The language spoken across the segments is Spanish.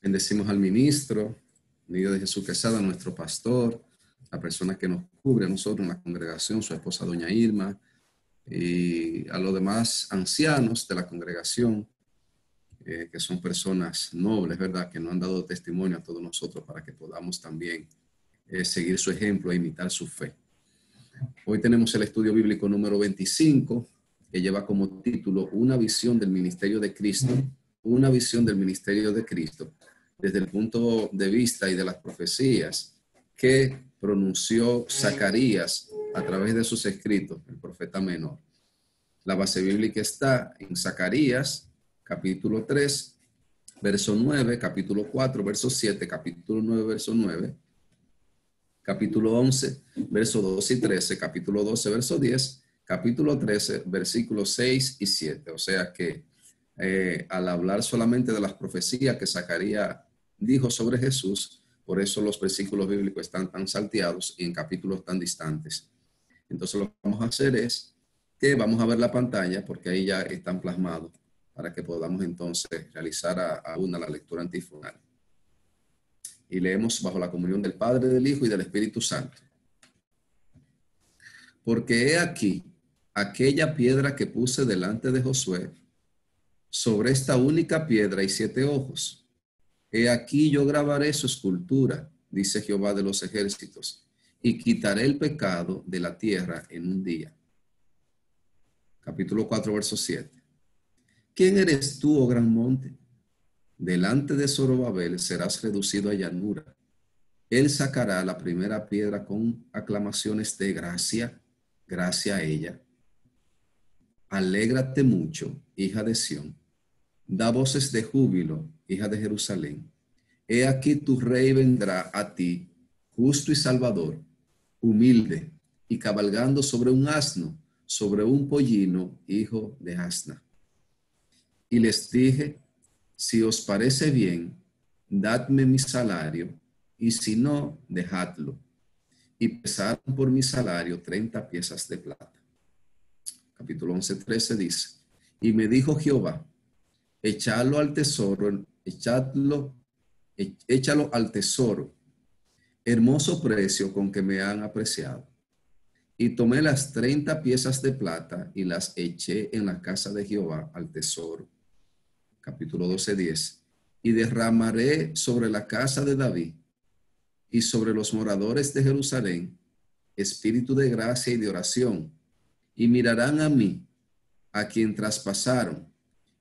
Bendecimos al ministro, Niño de Jesús Quesada, nuestro pastor, la persona que nos cubre a nosotros en la congregación, su esposa doña Irma, y a los demás ancianos de la congregación, que son personas nobles, ¿verdad? Que nos han dado testimonio a todos nosotros para que podamos también seguir su ejemplo e imitar su fe. Hoy tenemos el estudio bíblico número 25, que lleva como título Una visión del ministerio de Cristo, una visión del ministerio de Cristo, desde el punto de vista y de las profecías que pronunció Zacarías a través de sus escritos, el profeta menor. La base bíblica está en Zacarías, capítulo 3, verso 9, capítulo 4, verso 7, capítulo 9, verso 9, capítulo 11, verso 12 y 13, capítulo 12, verso 10, capítulo 13, versículos 6 y 7. O sea que al hablar solamente de las profecías que Zacarías dijo sobre Jesús, por eso los versículos bíblicos están tan salteados y en capítulos tan distantes. Entonces lo que vamos a hacer es que vamos a ver la pantalla porque ahí ya están plasmados para que podamos entonces realizar a una la lectura antifonal. Y leemos bajo la comunión del Padre, del Hijo y del Espíritu Santo. Porque he aquí aquella piedra que puse delante de Josué, sobre esta única piedra y 7 ojos. He aquí yo grabaré su escultura, dice Jehová de los ejércitos, y quitaré el pecado de la tierra en un día. Capítulo 4, verso 7. ¿Quién eres tú, oh gran monte? Delante de Zorobabel serás reducido a llanura. Él sacará la primera piedra con aclamaciones de gracia, gracia a ella. Alégrate mucho, hija de Sión. Da voces de júbilo, hija de Jerusalén. He aquí tu rey vendrá a ti, justo y salvador, humilde y cabalgando sobre un asno, sobre un pollino, hijo de asna. Y les dije, si os parece bien, dadme mi salario, y si no, dejadlo. Y pesaron por mi salario 30 piezas de plata. Capítulo 11, 13 dice, y me dijo Jehová, échalo al tesoro, échalo al tesoro, hermoso precio con que me han apreciado. Y tomé las 30 piezas de plata y las eché en la casa de Jehová al tesoro. Capítulo 12, 10. Y derramaré sobre la casa de David y sobre los moradores de Jerusalén espíritu de gracia y de oración. Y mirarán a mí, a quien traspasaron,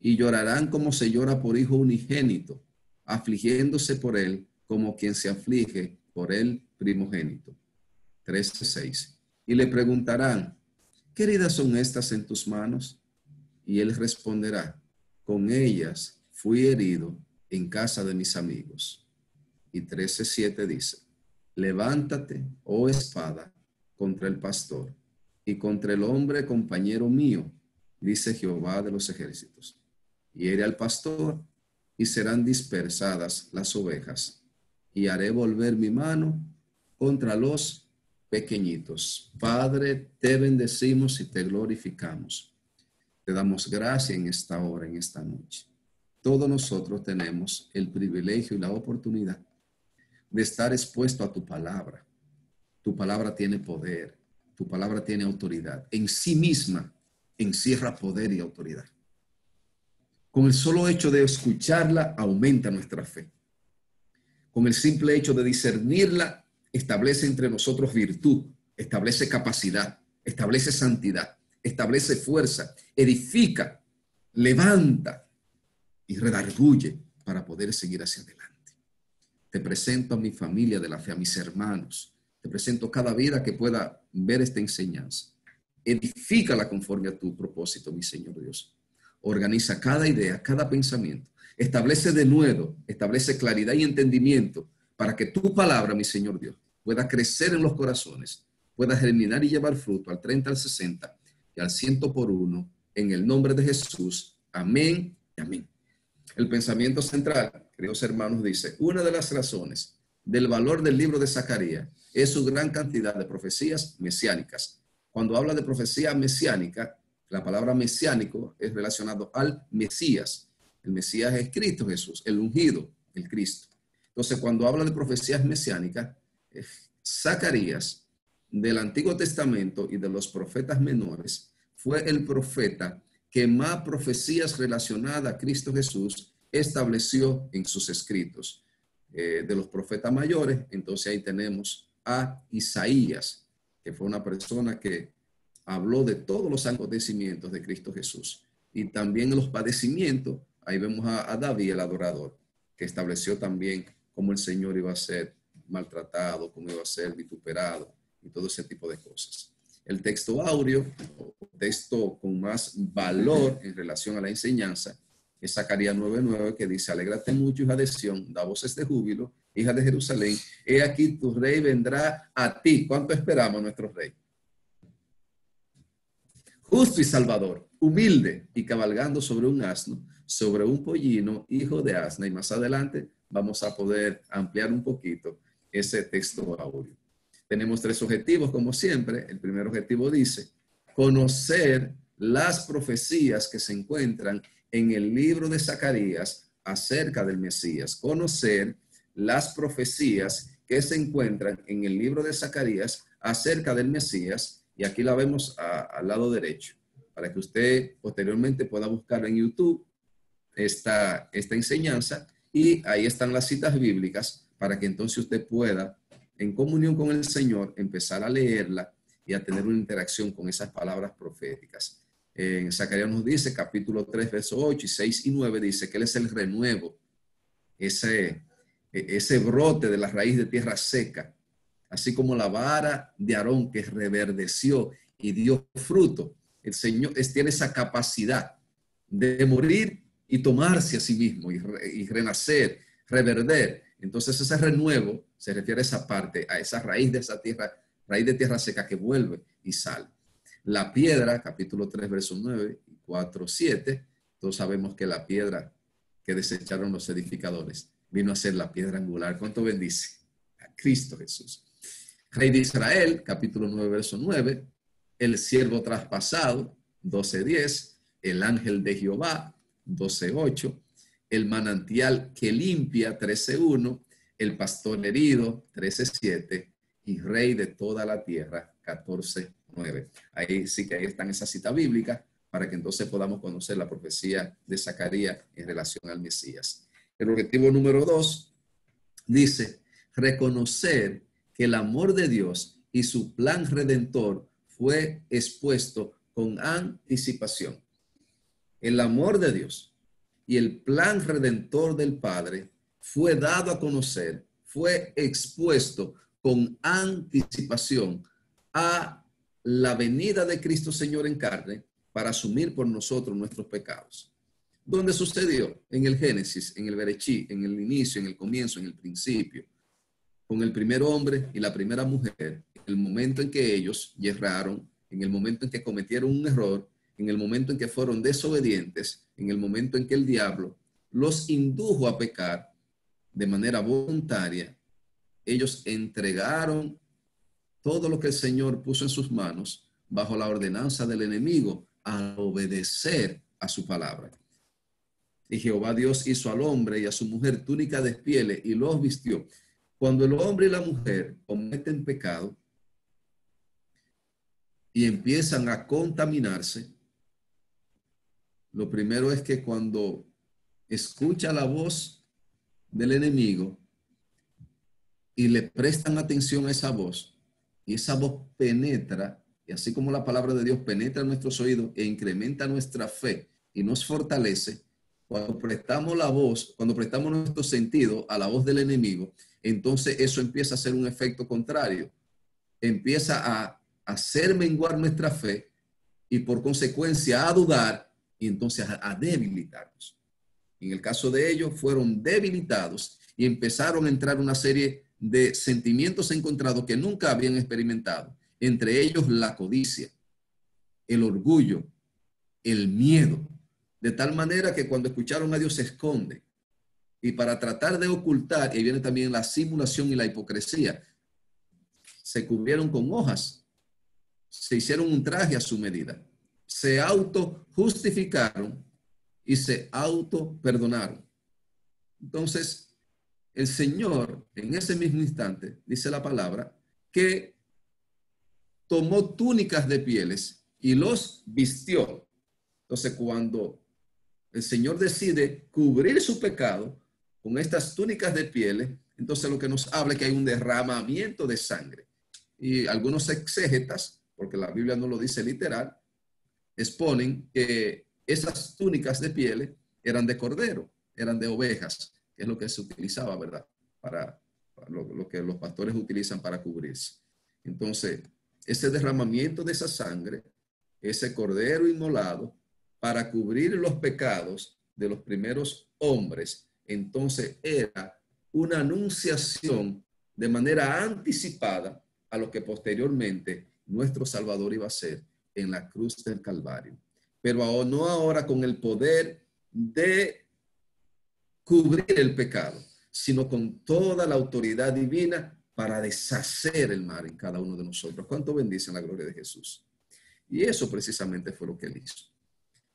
y llorarán como se llora por hijo unigénito, afligiéndose por él como quien se aflige por el primogénito. 13:6. Y le preguntarán, ¿qué heridas son estas en tus manos? Y él responderá, con ellas fui herido en casa de mis amigos. Y 13:7 dice, levántate, oh espada, contra el pastor y contra el hombre compañero mío, dice Jehová de los ejércitos. Y hiere al pastor, y serán dispersadas las ovejas, y haré volver mi mano contra los pequeñitos. Padre, te bendecimos y te glorificamos. Te damos gracia en esta hora, en esta noche. Todos nosotros tenemos el privilegio y la oportunidad de estar expuesto a tu palabra. Tu palabra tiene poder, tu palabra tiene autoridad. En sí misma encierra poder y autoridad. Con el solo hecho de escucharla, aumenta nuestra fe. Con el simple hecho de discernirla, establece entre nosotros virtud, establece capacidad, establece santidad, establece fuerza, edifica, levanta y redarguye para poder seguir hacia adelante. Te presento a mi familia de la fe, a mis hermanos. Te presento cada vida que pueda ver esta enseñanza. Edifícala conforme a tu propósito, mi Señor Dios. Organiza cada idea, cada pensamiento. Establece denuedo, establece claridad y entendimiento para que tu palabra, mi Señor Dios, pueda crecer en los corazones, pueda germinar y llevar fruto al 30, al 60 y al 100 por uno. En el nombre de Jesús. Amén y amén. El pensamiento central, queridos hermanos, dice, una de las razones del valor del libro de Zacarías es su gran cantidad de profecías mesiánicas. Cuando habla de profecía mesiánica, la palabra mesiánico es relacionado al Mesías. El Mesías es Cristo Jesús, el ungido, el Cristo. Entonces, cuando habla de profecías mesiánicas, Zacarías del Antiguo Testamento y de los profetas menores fue el profeta que más profecías relacionadas a Cristo Jesús estableció en sus escritos. De los profetas mayores, entonces ahí tenemos a Isaías, que fue una persona que habló de todos los acontecimientos de Cristo Jesús. Y también en los padecimientos, ahí vemos a David, el adorador, que estableció también cómo el Señor iba a ser maltratado, cómo iba a ser vituperado y todo ese tipo de cosas. El texto áureo, o texto con más valor en relación a la enseñanza, es Zacarías 9:9, que dice: alégrate mucho, hija de Sión, da voces de júbilo, hija de Jerusalén, he aquí tu rey vendrá a ti. ¿Cuánto esperamos a nuestro rey? Justo y salvador, humilde y cabalgando sobre un asno, sobre un pollino, hijo de asna. Y más adelante vamos a poder ampliar un poquito ese texto áureo. Tenemos 3 objetivos, como siempre. El primer objetivo dice: conocer las profecías que se encuentran en el libro de Zacarías acerca del Mesías. Conocer las profecías que se encuentran en el libro de Zacarías acerca del Mesías. Y aquí la vemos al lado derecho, para que usted posteriormente pueda buscar en YouTube esta enseñanza. Y ahí están las citas bíblicas para que entonces usted pueda, en comunión con el Señor, empezar a leerla y a tener una interacción con esas palabras proféticas. En Zacarías nos dice, capítulo 3, versos 8 y 6 y 9, dice que Él es el renuevo, ese brote de la raíz de tierra seca, así como la vara de Aarón que reverdeció y dio fruto. El Señor tiene esa capacidad de morir y tomarse a sí mismo y renacer, reverder. Entonces ese renuevo se refiere a esa parte, a esa raíz de esa tierra, raíz de tierra seca que vuelve y sale. La piedra, capítulo 3, versos 9 y 4, 7, todos sabemos que la piedra que desecharon los edificadores vino a ser la piedra angular. ¿Cuánto bendice? A Cristo Jesús. Rey de Israel, capítulo 9, verso 9, el siervo traspasado, 12:10, el ángel de Jehová, 12:8, el manantial que limpia, 13:1, el pastor herido, 13:7, y rey de toda la tierra, 14:9. Ahí sí que ahí están esas citas bíblicas para que entonces podamos conocer la profecía de Zacarías en relación al Mesías. El objetivo número 2 dice: reconocer que el amor de Dios y su plan redentor fue expuesto con anticipación. El amor de Dios y el plan redentor del Padre fue dado a conocer, fue expuesto con anticipación a la venida de Cristo Señor en carne para asumir por nosotros nuestros pecados. ¿Dónde sucedió? En el Génesis, en el Berechí, en el inicio, en el comienzo, en el principio, con el primer hombre y la primera mujer, en el momento en que ellos erraron, en el momento en que cometieron un error, en el momento en que fueron desobedientes, en el momento en que el diablo los indujo a pecar de manera voluntaria, ellos entregaron todo lo que el Señor puso en sus manos bajo la ordenanza del enemigo a obedecer a su palabra. Y Jehová Dios hizo al hombre y a su mujer túnica de pieles y los vistió. Cuando el hombre y la mujer cometen pecado y empiezan a contaminarse, lo primero es que cuando escucha la voz del enemigo y le prestan atención a esa voz, y esa voz penetra, y así como la palabra de Dios penetra en nuestros oídos e incrementa nuestra fe y nos fortalece, cuando prestamos la voz, cuando prestamos nuestro sentido a la voz del enemigo, entonces eso empieza a hacer un efecto contrario. Empieza a hacer menguar nuestra fe y por consecuencia a dudar y entonces a debilitarnos. En el caso de ellos fueron debilitados y empezaron a entrar una serie de sentimientos encontrados que nunca habían experimentado. Entre ellos la codicia, el orgullo, el miedo. De tal manera que cuando escucharon a Dios se esconde. Y para tratar de ocultar, y viene también la simulación y la hipocresía, se cubrieron con hojas, se hicieron un traje a su medida, se auto justificaron y se auto perdonaron. Entonces, el Señor, en ese mismo instante, dice la palabra, que tomó túnicas de pieles y los vistió. Entonces, cuando el Señor decide cubrir su pecado con estas túnicas de pieles, entonces lo que nos habla es que hay un derramamiento de sangre. Y algunos exégetas, porque la Biblia no lo dice literal, exponen que esas túnicas de pieles eran de cordero, eran de ovejas, que es lo que se utilizaba, ¿verdad? Para lo que los pastores utilizan para cubrirse. Entonces, ese derramamiento de esa sangre, ese cordero inmolado, para cubrir los pecados de los primeros hombres, entonces era una anunciación de manera anticipada a lo que posteriormente nuestro Salvador iba a ser en la cruz del Calvario. Pero no ahora con el poder de cubrir el pecado, sino con toda la autoridad divina para deshacer el mal en cada uno de nosotros. ¿Cuánto bendicen la gloria de Jesús? Y eso precisamente fue lo que él hizo.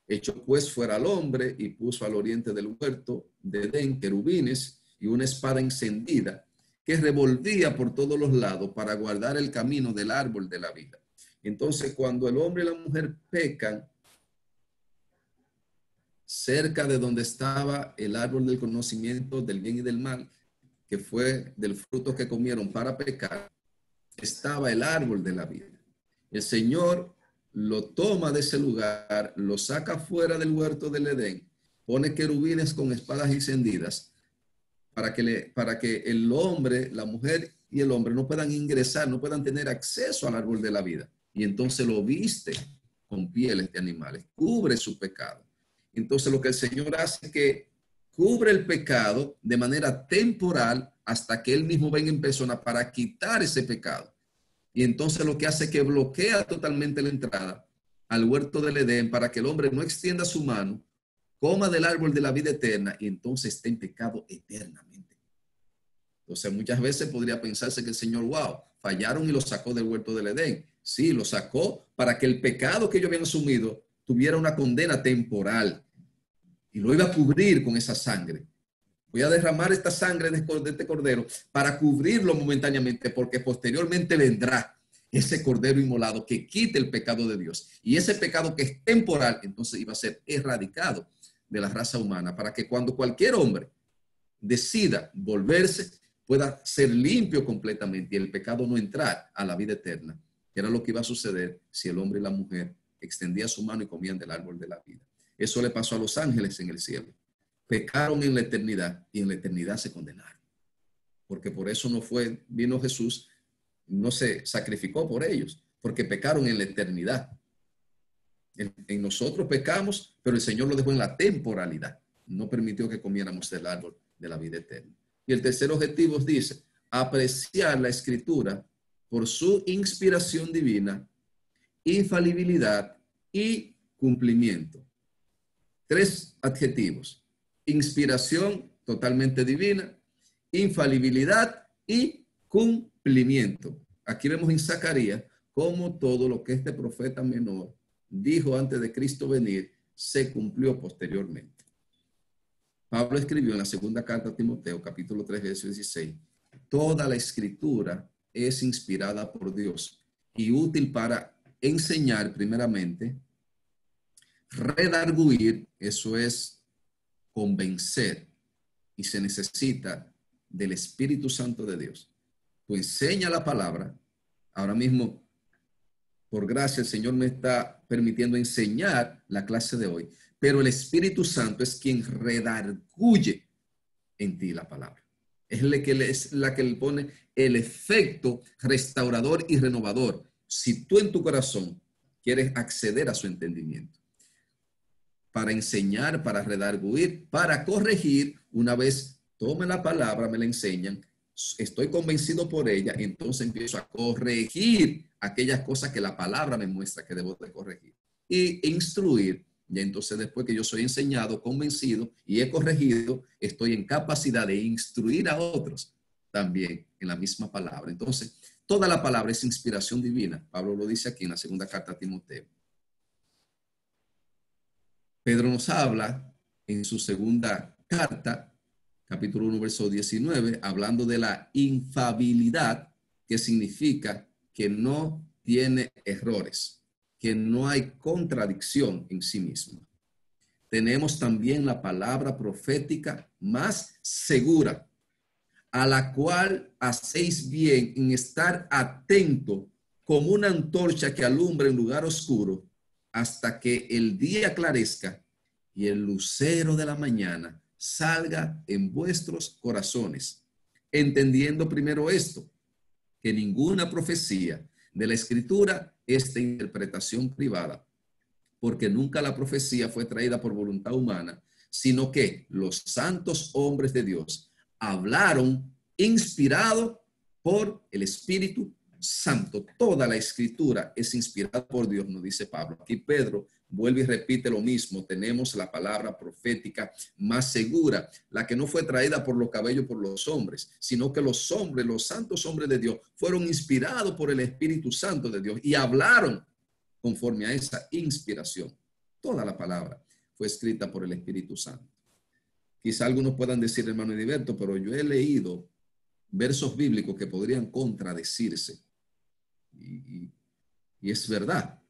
Echó pues fuera al hombre y puso al oriente del huerto de Edén querubines y una espada encendida que revolvía por todos los lados para guardar el camino del árbol de la vida. Entonces, cuando el hombre y la mujer pecan cerca de donde estaba el árbol del conocimiento del bien y del mal, que fue del fruto que comieron para pecar, estaba el árbol de la vida. El Señor lo toma de ese lugar, lo saca fuera del huerto del Edén, pone querubines con espadas encendidas para que el hombre, la mujer y el hombre no puedan ingresar, no puedan tener acceso al árbol de la vida. Y entonces lo viste con pieles de animales, cubre su pecado. Entonces lo que el Señor hace es que cubre el pecado de manera temporal hasta que Él mismo venga en persona para quitar ese pecado. Y entonces lo que hace es que bloquea totalmente la entrada al huerto del Edén para que el hombre no extienda su mano, coma del árbol de la vida eterna y entonces esté en pecado eternamente. Entonces muchas veces podría pensarse que el Señor, wow, fallaron y lo sacó del huerto del Edén. Sí, lo sacó para que el pecado que ellos habían asumido tuviera una condena temporal y lo iba a cubrir con esa sangre. Voy a derramar esta sangre de este cordero para cubrirlo momentáneamente, porque posteriormente vendrá ese cordero inmolado que quite el pecado de Dios. Y ese pecado que es temporal, entonces iba a ser erradicado de la raza humana, para que cuando cualquier hombre decida volverse, pueda ser limpio completamente y el pecado no entrar a la vida eterna, que era lo que iba a suceder si el hombre y la mujer extendían su mano y comían del árbol de la vida. Eso le pasó a los ángeles en el cielo. Pecaron en la eternidad y en la eternidad se condenaron. Porque por eso vino Jesús, no se sacrificó por ellos, porque pecaron en la eternidad. En nosotros pecamos, pero el Señor lo dejó en la temporalidad. No permitió que comiéramos del árbol de la vida eterna. Y el tercer objetivo dice, apreciar la Escritura por su inspiración divina, infalibilidad y cumplimiento. Tres adjetivos: inspiración totalmente divina, infalibilidad y cumplimiento. Aquí vemos en Zacarías cómo todo lo que este profeta menor dijo antes de Cristo venir se cumplió posteriormente. Pablo escribió en la segunda carta a Timoteo, capítulo 3, verso 16, toda la escritura es inspirada por Dios y útil para enseñar primeramente, redarguir, eso es convencer, y se necesita del Espíritu Santo de Dios. Tú enseña la palabra. Ahora mismo, por gracia, el Señor me está permitiendo enseñar la clase de hoy, pero el Espíritu Santo es quien redarguye en ti la palabra. Es la que le pone el efecto restaurador y renovador, si tú en tu corazón quieres acceder a su entendimiento. Para enseñar, para redarguir, para corregir. Una vez tome la palabra, me la enseñan, estoy convencido por ella, entonces empiezo a corregir aquellas cosas que la palabra me muestra que debo de corregir. Y instruir, ya entonces después que yo soy enseñado, convencido y he corregido, estoy en capacidad de instruir a otros también en la misma palabra. Entonces, toda la palabra es inspiración divina. Pablo lo dice aquí en la segunda carta a Timoteo. Pedro nos habla en su segunda carta capítulo 1, verso 19, hablando de la infalibilidad, que significa que no tiene errores, que no hay contradicción en sí misma. Tenemos también la palabra profética más segura, a la cual hacéis bien en estar atento como una antorcha que alumbra en lugar oscuro hasta que el día aclarezca y el lucero de la mañana salga en vuestros corazones, entendiendo primero esto, que ninguna profecía de la Escritura es de interpretación privada, porque nunca la profecía fue traída por voluntad humana, sino que los santos hombres de Dios hablaron inspirado por el Espíritu Santo. Toda la Escritura es inspirada por Dios, nos dice Pablo. Aquí Pedro vuelve y repite lo mismo. Tenemos la palabra profética más segura, la que no fue traída por los cabellos por los hombres, sino que los hombres, los santos hombres de Dios, fueron inspirados por el Espíritu Santo de Dios y hablaron conforme a esa inspiración. Toda la palabra fue escrita por el Espíritu Santo. Quizá algunos puedan decir, hermano Ediberto, pero yo he leído versos bíblicos que podrían contradecirse. Y es verdad,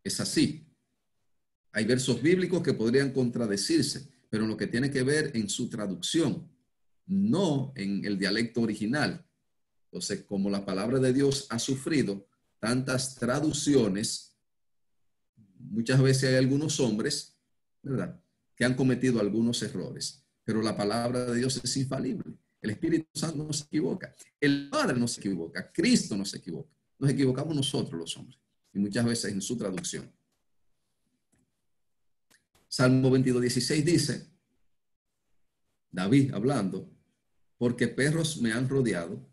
es así. Hay versos bíblicos que podrían contradecirse, pero en lo que tiene que ver en su traducción, no en el dialecto original. Entonces, como la palabra de Dios ha sufrido tantas traducciones, muchas veces hay algunos hombres, ¿verdad?, que han cometido algunos errores, pero la palabra de Dios es infalible. El Espíritu Santo no se equivoca. El Padre no se equivoca. Cristo no se equivoca. Nos equivocamos nosotros los hombres, y muchas veces en su traducción. Salmo 22:16 dice, David hablando, porque perros me han rodeado,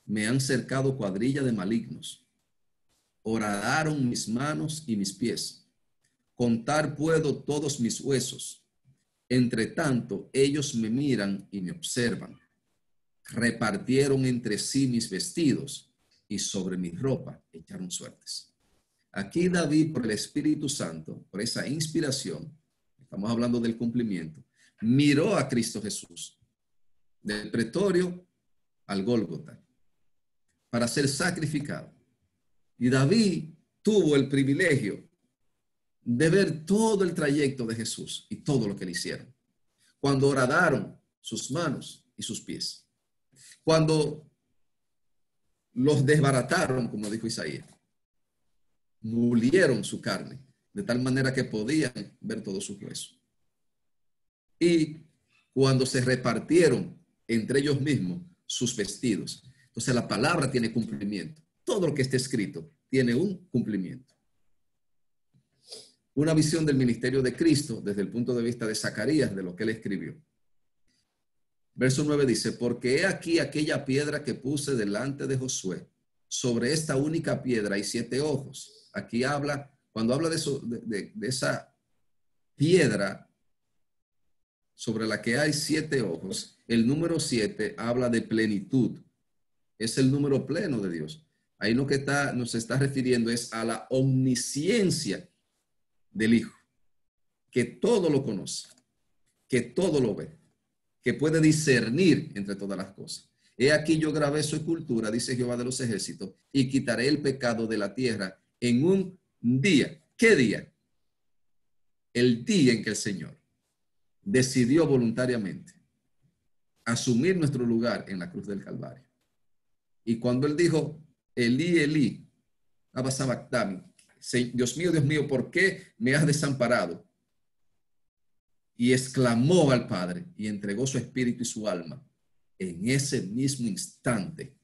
me han cercado cuadrilla de malignos, horadaron mis manos y mis pies. Contar puedo todos mis huesos. Entre tanto, ellos me miran y me observan. Repartieron entre sí mis vestidos y sobre mi ropa echaron suertes. Aquí David, por el Espíritu Santo, por esa inspiración, estamos hablando del cumplimiento, miró a Cristo Jesús del pretorio al Gólgota para ser sacrificado. Y David tuvo el privilegio de ver todo el trayecto de Jesús y todo lo que le hicieron. Cuando horadaron sus manos y sus pies. Cuando los desbarataron, como dijo Isaías. Mulieron su carne, de tal manera que podían ver todos sus huesos. Y cuando se repartieron entre ellos mismos sus vestidos. Entonces la palabra tiene cumplimiento. Todo lo que está escrito tiene un cumplimiento. Una visión del ministerio de Cristo desde el punto de vista de Zacarías, de lo que él escribió. Verso 9 dice, porque he aquí aquella piedra que puse delante de Josué. Sobre esta única piedra hay 7 ojos. Aquí habla, cuando habla de esa piedra sobre la que hay 7 ojos, el número 7 habla de plenitud. Es el número pleno de Dios. Ahí lo que nos está refiriendo es a la omnisciencia del Hijo, que todo lo conoce, que todo lo ve, que puede discernir entre todas las cosas. He aquí yo grabé su escultura, dice Jehová de los ejércitos, y quitaré el pecado de la tierra en un día. ¿Qué día? El día en que el Señor decidió voluntariamente asumir nuestro lugar en la cruz del Calvario. Y cuando él dijo, Elí, Elí, lama sabactani, Dios mío, ¿por qué me has desamparado? Y exclamó al Padre y entregó su espíritu y su alma. En ese mismo instante,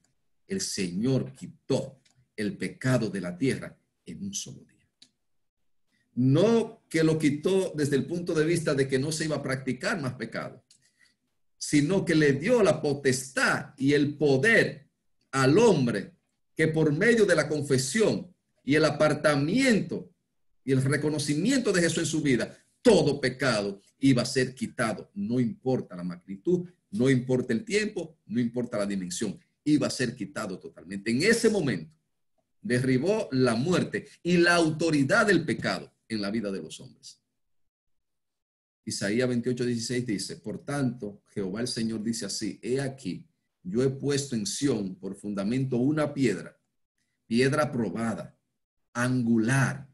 el Señor quitó el pecado de la tierra en un solo día. No que lo quitó desde el punto de vista de que no se iba a practicar más pecado, sino que le dio la potestad y el poder al hombre que por medio de la confesión y el apartamiento y el reconocimiento de Jesús en su vida, todo pecado iba a ser quitado. No importa la magnitud, no importa el tiempo, no importa la dimensión, iba a ser quitado totalmente. En ese momento derribó la muerte y la autoridad del pecado en la vida de los hombres. Isaías 28:16 dice, por tanto, Jehová el Señor dice así, he aquí, yo he puesto en Sión por fundamento una piedra, piedra probada, angular,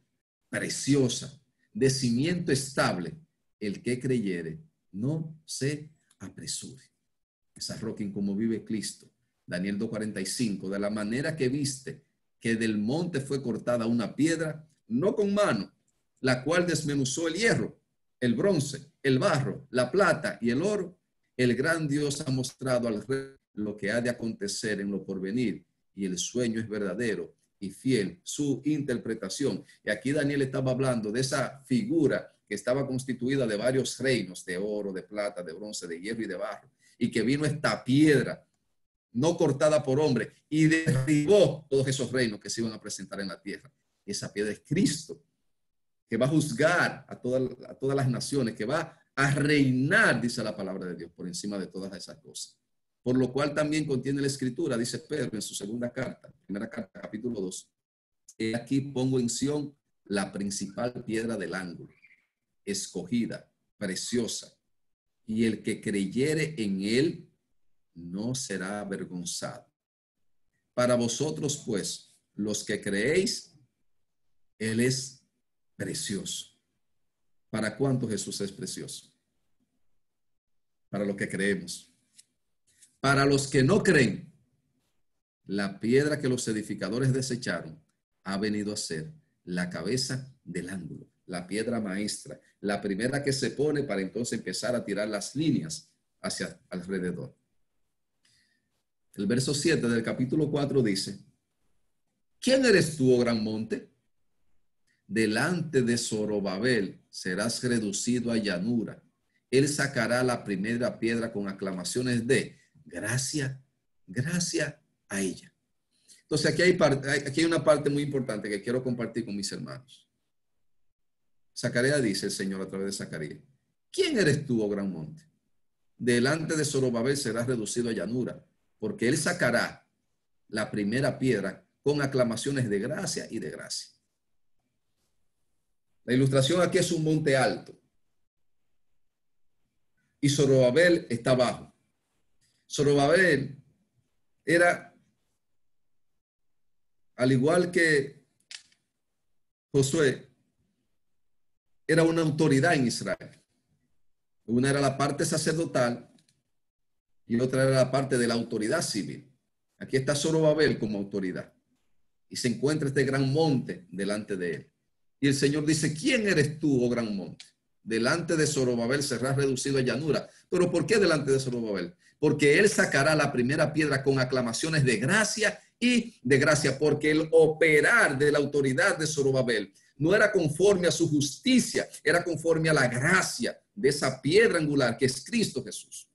preciosa, de cimiento estable, el que creyere, no se apresure. Esa roca en como vive Cristo. Daniel 2:45, de la manera que viste que del monte fue cortada una piedra, no con mano, la cual desmenuzó el hierro, el bronce, el barro, la plata y el oro, el gran Dios ha mostrado al rey lo que ha de acontecer en lo porvenir, y el sueño es verdadero y fiel, su interpretación. Y aquí Daniel estaba hablando de esa figura que estaba constituida de varios reinos, de oro, de plata, de bronce, de hierro y de barro, y que vino esta piedra no cortada por hombre y derribó todos esos reinos que se iban a presentar en la tierra. Y esa piedra es Cristo, que va a juzgar a todas las naciones, que va a reinar, dice la palabra de Dios, por encima de todas esas cosas. Por lo cual también contiene la escritura, dice Pedro en su primera carta, capítulo 2. Aquí pongo en Sión la principal piedra del ángulo, escogida, preciosa, y el que creyere en él no será avergonzado. Para vosotros, pues, los que creéis, él es precioso. ¿Para cuánto Jesús es precioso? Para los que creemos. Para los que no creen, la piedra que los edificadores desecharon ha venido a ser la cabeza del ángulo, la piedra maestra, la primera que se pone para entonces empezar a tirar las líneas hacia alrededor. El verso 7 del capítulo 4 dice, ¿quién eres tú, oh gran monte? Delante de Zorobabel serás reducido a llanura. Él sacará la primera piedra con aclamaciones de gracia, gracia a ella. Entonces aquí hay una parte muy importante que quiero compartir con mis hermanos. Zacarías dice el Señor a través de Zacarías, ¿quién eres tú, oh gran monte? Delante de Zorobabel serás reducido a llanura, porque él sacará la primera piedra con aclamaciones de gracia y de gracia. La ilustración aquí es un monte alto y Zorobabel está abajo. Zorobabel era, al igual que Josué, era una autoridad en Israel. Una era la parte sacerdotal y otra era la parte de la autoridad civil. Aquí está Zorobabel como autoridad y se encuentra este gran monte delante de él. Y el Señor dice, ¿quién eres tú, oh gran monte? Delante de Zorobabel serás reducido a llanura. ¿Pero por qué delante de Zorobabel? Porque él sacará la primera piedra con aclamaciones de gracia y de gracia, porque el operar de la autoridad de Zorobabel no era conforme a su justicia, era conforme a la gracia de esa piedra angular que es Cristo Jesús.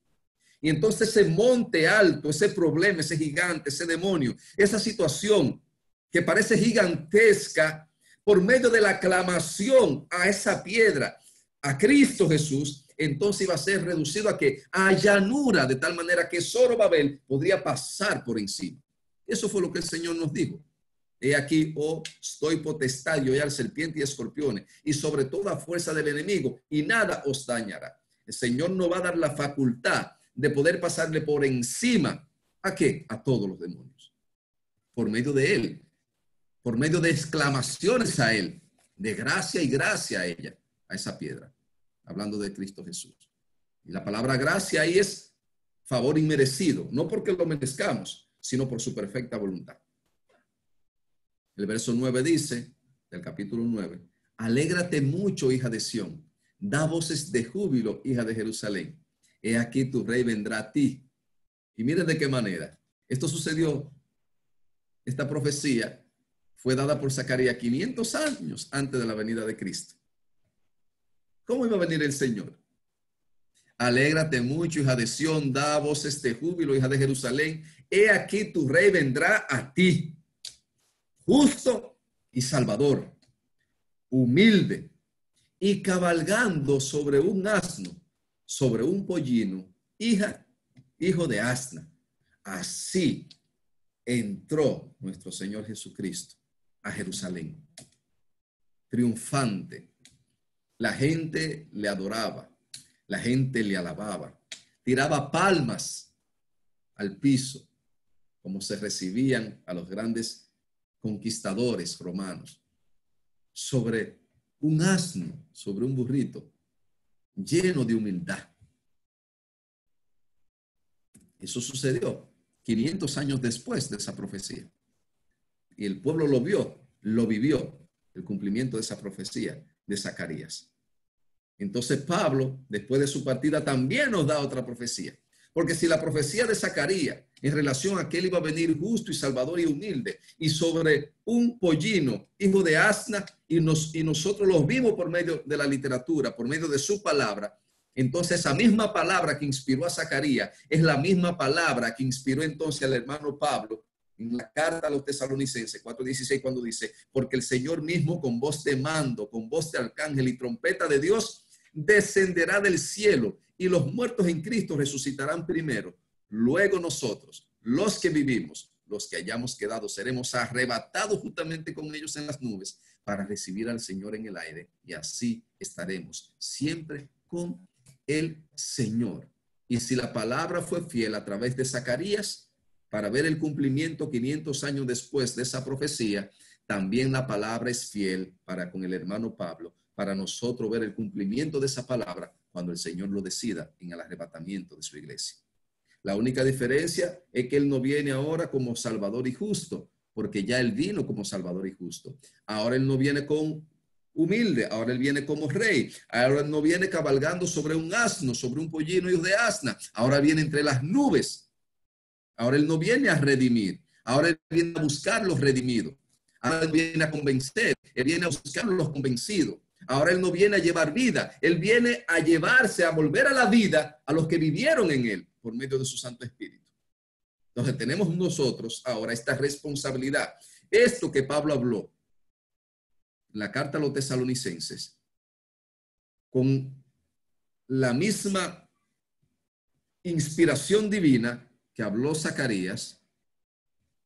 Y entonces ese monte alto, ese problema, ese gigante, ese demonio, esa situación que parece gigantesca, por medio de la aclamación a esa piedra, a Cristo Jesús, entonces iba a ser reducido a ¿qué? A llanura, de tal manera que Zorobabel podría pasar por encima. Eso fue lo que el Señor nos dijo. He aquí, estoy potestad y al serpiente y escorpiones, y sobre toda fuerza del enemigo, y nada os dañará. El Señor nos va a dar la facultad de poder pasarle por encima, ¿a qué? A todos los demonios. Por medio de él. Por medio de exclamaciones a él, de gracia y gracia a ella, a esa piedra, hablando de Cristo Jesús. Y la palabra gracia ahí es favor inmerecido, no porque lo merezcamos, sino por su perfecta voluntad. El verso 9 dice, del capítulo 9, alégrate mucho, hija de Sión, da voces de júbilo, hija de Jerusalén. He aquí tu rey vendrá a ti. Y miren de qué manera. Esto sucedió, esta profecía fue dada por Zacarías 500 años antes de la venida de Cristo. ¿Cómo iba a venir el Señor? Alégrate mucho, hija de Sión, da voces de júbilo, hija de Jerusalén. He aquí tu rey vendrá a ti, justo y salvador, humilde y cabalgando sobre un asno, sobre un pollino, hijo de asna. Así entró nuestro Señor Jesucristo a Jerusalén, triunfante. La gente le adoraba, La gente le alababa, tiraba palmas al piso, como se recibían a los grandes conquistadores romanos, sobre un asno, sobre un burrito, lleno de humildad. Eso sucedió 500 años después de esa profecía. Y el pueblo lo vio, lo vivió, el cumplimiento de esa profecía de Zacarías. Entonces Pablo, después de su partida, también nos da otra profecía. Porque si la profecía de Zacarías, en relación a que él iba a venir justo y salvador y humilde, y sobre un pollino, hijo de asna, y nosotros los vimos por medio de la literatura, por medio de su palabra, entonces esa misma palabra que inspiró a Zacarías es la misma palabra que inspiró entonces al hermano Pablo en la carta a los tesalonicenses 4:16, cuando dice: porque el Señor mismo, con voz de mando, con voz de arcángel y trompeta de Dios, descenderá del cielo, y los muertos en Cristo resucitarán primero. Luego nosotros, los que vivimos, los que hayamos quedado, seremos arrebatados justamente con ellos en las nubes para recibir al Señor en el aire, y así estaremos siempre con el Señor. Y si la palabra fue fiel a través de Zacarías para ver el cumplimiento 500 años después de esa profecía, también la palabra es fiel para con el hermano Pablo, para nosotros ver el cumplimiento de esa palabra cuando el Señor lo decida en el arrebatamiento de su iglesia. La única diferencia es que Él no viene ahora como Salvador y justo, porque ya Él vino como Salvador y justo. Ahora Él no viene con humilde, ahora Él viene como rey. Ahora Él no viene cabalgando sobre un asno, sobre un pollino hijo de asna. Ahora viene entre las nubes. Ahora Él no viene a redimir. Ahora Él viene a buscar los redimidos. Ahora Él viene a convencer. Él viene a buscar los convencidos. Ahora Él no viene a llevar vida. Él viene a llevarse, a volver a la vida a los que vivieron en Él por medio de su Santo Espíritu. Entonces tenemos nosotros ahora esta responsabilidad. Esto que Pablo habló en la carta a los tesalonicenses, con la misma inspiración divina que habló Zacarías,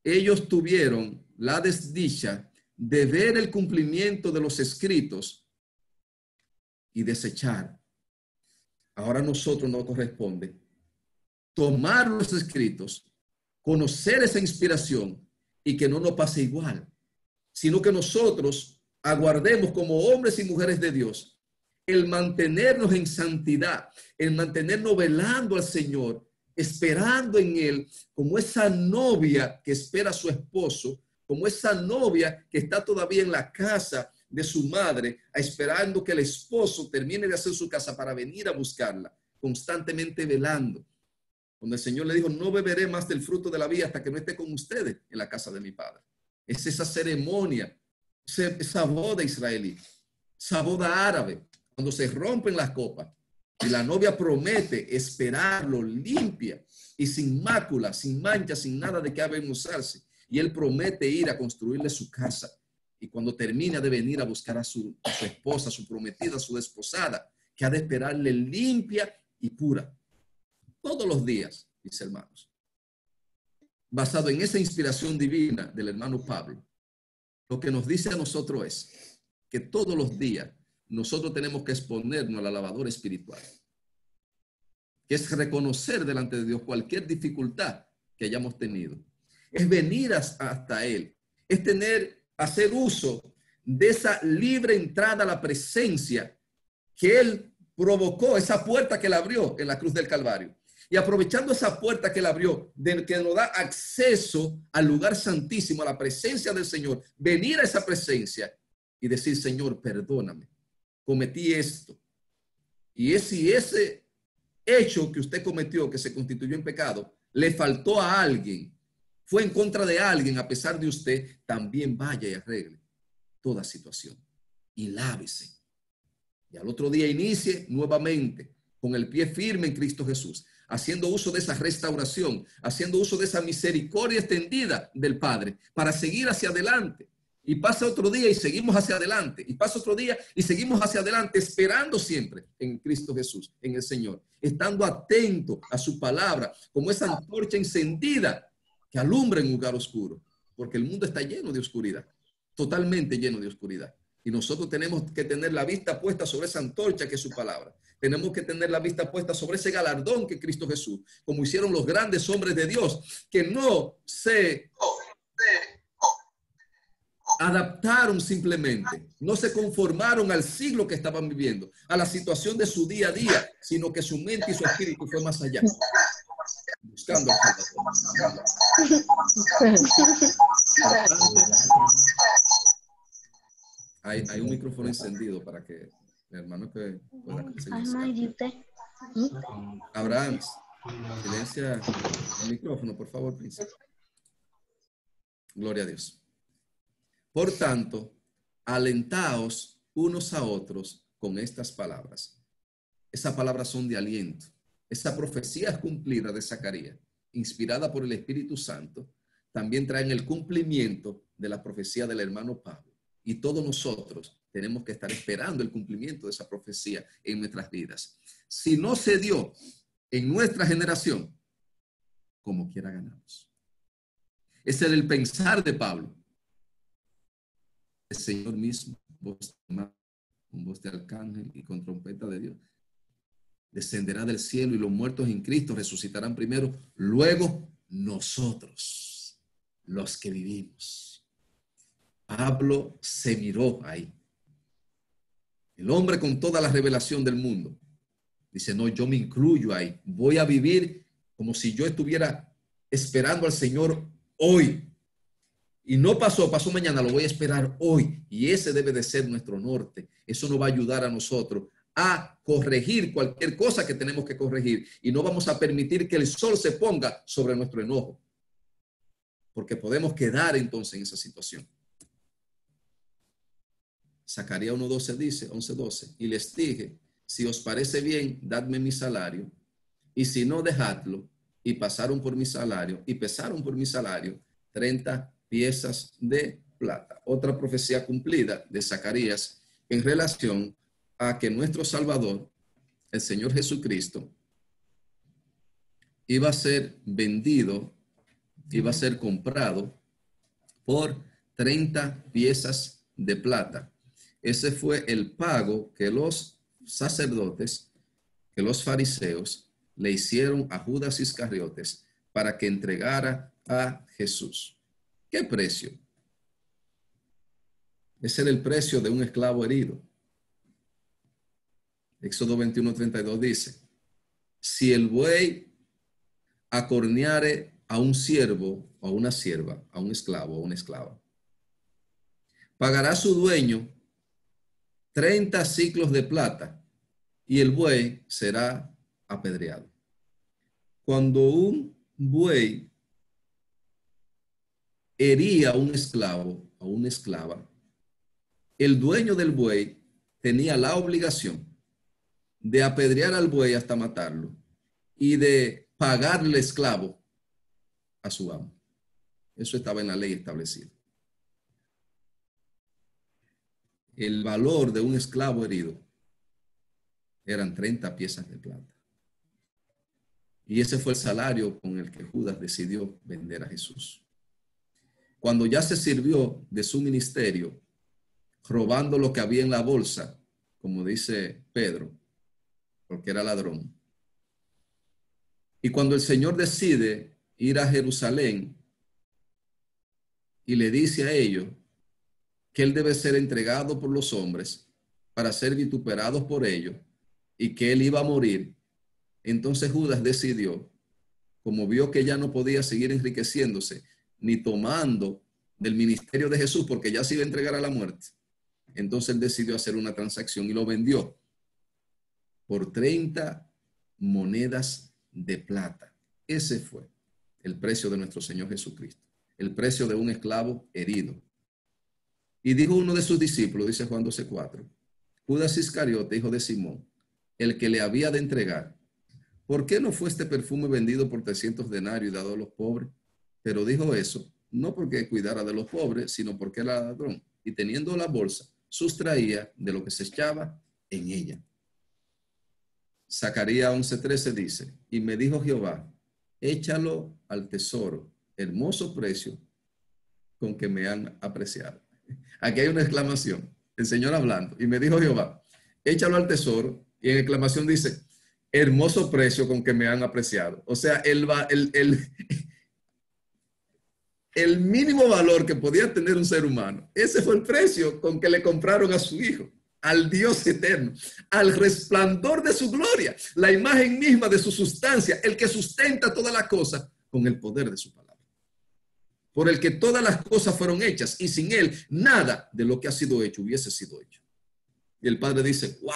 ellos tuvieron la desdicha de ver el cumplimiento de los escritos y desechar. Ahora a nosotros nos corresponde tomar los escritos, conocer esa inspiración y que no nos pase igual, sino que nosotros aguardemos como hombres y mujeres de Dios el mantenernos en santidad, el mantenernos velando al Señor, esperando en Él, como esa novia que espera a su esposo, como esa novia que está todavía en la casa de su madre, esperando que el esposo termine de hacer su casa para venir a buscarla, constantemente velando. Cuando el Señor le dijo: no beberé más del fruto de la vid hasta que no esté con ustedes en la casa de mi padre. Es esa ceremonia, esa boda israelí, esa boda árabe, cuando se rompen las copas y la novia promete esperarlo limpia y sin mácula, sin mancha, sin nada de que avergonzarse. Y él promete ir a construirle su casa. Y cuando termina de venir a buscar a su esposa, a su prometida, a su desposada, que ha de esperarle limpia y pura. Todos los días, mis hermanos. Basado en esa inspiración divina del hermano Pablo, lo que nos dice a nosotros es que todos los días nosotros tenemos que exponernos a la lavadora espiritual, que es reconocer delante de Dios cualquier dificultad que hayamos tenido. Es venir hasta Él, es hacer uso de esa libre entrada a la presencia que Él provocó, esa puerta que Él abrió en la cruz del Calvario. Y aprovechando esa puerta que Él abrió, que nos da acceso al lugar santísimo, a la presencia del Señor, venir a esa presencia y decir: Señor, perdóname, cometí esto. Y ese hecho que usted cometió, que se constituyó en pecado, le faltó a alguien, fue en contra de alguien a pesar de usted, también vaya y arregle toda situación y lávese. Y al otro día inicie nuevamente con el pie firme en Cristo Jesús, haciendo uso de esa restauración, haciendo uso de esa misericordia extendida del Padre para seguir hacia adelante. Y pasa otro día y seguimos hacia adelante. Y pasa otro día y seguimos hacia adelante, esperando siempre en Cristo Jesús, en el Señor, estando atento a su palabra, como esa antorcha encendida que alumbra en un lugar oscuro, porque el mundo está lleno de oscuridad, totalmente lleno de oscuridad. Y nosotros tenemos que tener la vista puesta sobre esa antorcha que es su palabra. Tenemos que tener la vista puesta sobre ese galardón que Cristo Jesús, como hicieron los grandes hombres de Dios, que no se adaptaron simplemente, no se conformaron al siglo que estaban viviendo, a la situación de su día a día, sino que su mente y su espíritu fue más allá, buscando al hay un micrófono encendido para que el hermano que pueda conseguir. Abraham, silencia el micrófono, por favor, príncipe. Gloria a Dios. Por tanto, alentaos unos a otros con estas palabras. Esas palabras son de aliento. Esa profecía cumplida de Zacarías, inspirada por el Espíritu Santo, también traen el cumplimiento de la profecía del hermano Pablo. Y todos nosotros tenemos que estar esperando el cumplimiento de esa profecía en nuestras vidas. Si no se dio en nuestra generación, como quiera ganamos. Ese era el pensar de Pablo. El Señor mismo, con voz de arcángel y con trompeta de Dios, descenderá del cielo y los muertos en Cristo resucitarán primero, luego nosotros, los que vivimos. Pablo se miró ahí. El hombre con toda la revelación del mundo dice, no, yo me incluyo ahí. Voy a vivir como si yo estuviera esperando al Señor hoy. Y no pasó mañana, lo voy a esperar hoy. Y ese debe de ser nuestro norte. Eso nos va a ayudar a nosotros a corregir cualquier cosa que tenemos que corregir. Y no vamos a permitir que el sol se ponga sobre nuestro enojo. Porque podemos quedar entonces en esa situación. Zacarías 1:12 dice, 11:12, y les dije, si os parece bien, dadme mi salario, y si no, dejadlo. Y pasaron por mi salario, y pesaron por mi salario 30 piezas de plata. Otra profecía cumplida de Zacarías en relación a que nuestro Salvador, el Señor Jesucristo, iba a ser vendido, iba a ser comprado por 30 piezas de plata. Ese fue el pago que los sacerdotes, que los fariseos le hicieron a Judas Iscariotes para que entregara a Jesús. ¿Qué precio? Ese era el precio de un esclavo herido. Éxodo 21:32 dice, si el buey acorneare a un siervo o a una sierva, a un esclavo o una esclava, pagará su dueño 30 siclos de plata y el buey será apedreado. Cuando un buey hería a un esclavo o una esclava, el dueño del buey tenía la obligación de apedrear al buey hasta matarlo y de pagarle esclavo a su amo. Eso estaba en la ley establecido. El valor de un esclavo herido eran 30 piezas de plata. Y ese fue el salario con el que Judas decidió vender a Jesús. Cuando ya se sirvió de su ministerio, robando lo que había en la bolsa, como dice Pedro, porque era ladrón. Y cuando el Señor decide ir a Jerusalén y le dice a ellos que él debe ser entregado por los hombres para ser vituperados por ellos y que él iba a morir, entonces Judas decidió, como vio que ya no podía seguir enriqueciéndose ni tomando del ministerio de Jesús porque ya se iba a entregar a la muerte, entonces él decidió hacer una transacción y lo vendió por 30 monedas de plata. Ese fue el precio de nuestro Señor Jesucristo, el precio de un esclavo herido. Y dijo uno de sus discípulos, dice Juan 12:4, Judas Iscariote, hijo de Simón, el que le había de entregar, ¿por qué no fue este perfume vendido por 300 denarios y dado a los pobres? Pero dijo eso, no porque cuidara de los pobres, sino porque era ladrón. Y teniendo la bolsa, sustraía de lo que se echaba en ella. Zacarías 11:13 dice, y me dijo Jehová, échalo al tesoro, hermoso precio con que me han apreciado. Aquí hay una exclamación. el Señor hablando, y me dijo Jehová, échalo al tesoro, y en exclamación dice, hermoso precio con que me han apreciado. O sea, el mínimo valor que podía tener un ser humano, ese fue el precio con que le compraron a su hijo, al Dios eterno, al resplandor de su gloria, la imagen misma de su sustancia, el que sustenta todas las cosas con el poder de su palabra, por el que todas las cosas fueron hechas y sin él nada de lo que ha sido hecho hubiese sido hecho. Y el Padre dice, wow,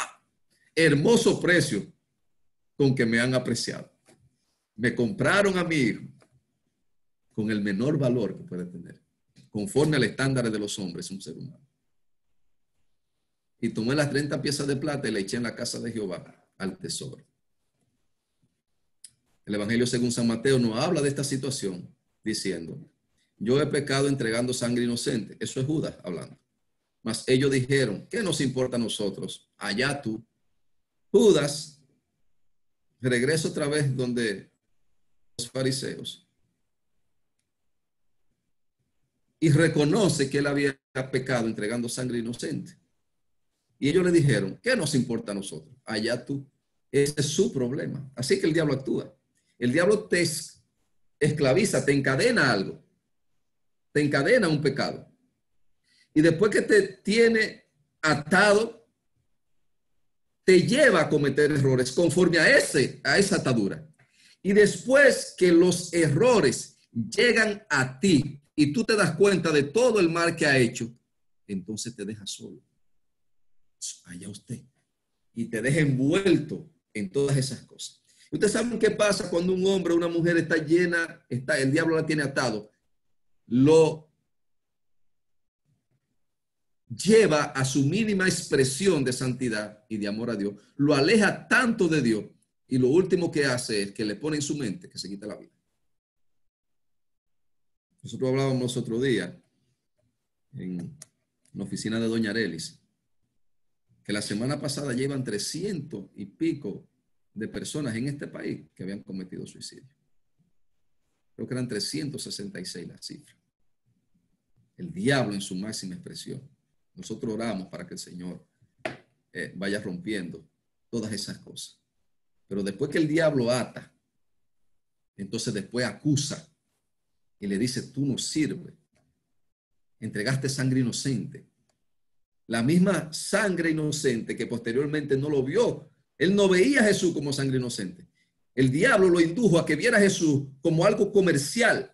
hermoso precio con que me han apreciado. Me compraron a mi hijo con el menor valor que puede tener, conforme al estándar de los hombres, un ser humano. Y tomé las 30 piezas de plata y le eché en la casa de Jehová al tesoro. El Evangelio según San Mateo nos habla de esta situación diciendo, yo he pecado entregando sangre inocente. Eso es Judas hablando. Mas ellos dijeron, ¿qué nos importa a nosotros? Allá tú. Judas regresa otra vez donde los fariseos y reconoce que él había pecado entregando sangre inocente. Y ellos le dijeron, ¿qué nos importa a nosotros? Allá tú. Ese es su problema. Así que el diablo actúa. El diablo te esclaviza, te encadena algo. Te encadena un pecado. Y después que te tiene atado, te lleva a cometer errores conforme a esa atadura. Y después que los errores llegan a ti y tú te das cuenta de todo el mal que ha hecho, entonces te deja solo. Allá usted. Y te deja envuelto en todas esas cosas. Ustedes saben qué pasa cuando un hombre o una mujer está llena, el diablo la tiene atado, lo lleva a su mínima expresión de santidad y de amor a Dios, lo aleja tanto de Dios y lo último que hace es que le pone en su mente que se quita la vida. Nosotros hablábamos otro día en la oficina de Doña Arelis, que la semana pasada llevan 300 y pico de personas en este país que habían cometido suicidio. Creo que eran 366 la cifra. El diablo en su máxima expresión. Nosotros oramos para que el Señor vaya rompiendo todas esas cosas. Pero después que el diablo ata, entonces después acusa y le dice, tú no sirves. Entregaste sangre inocente. La misma sangre inocente que posteriormente no lo vio. Él no veía a Jesús como sangre inocente. El diablo lo indujo a que viera a Jesús como algo comercial,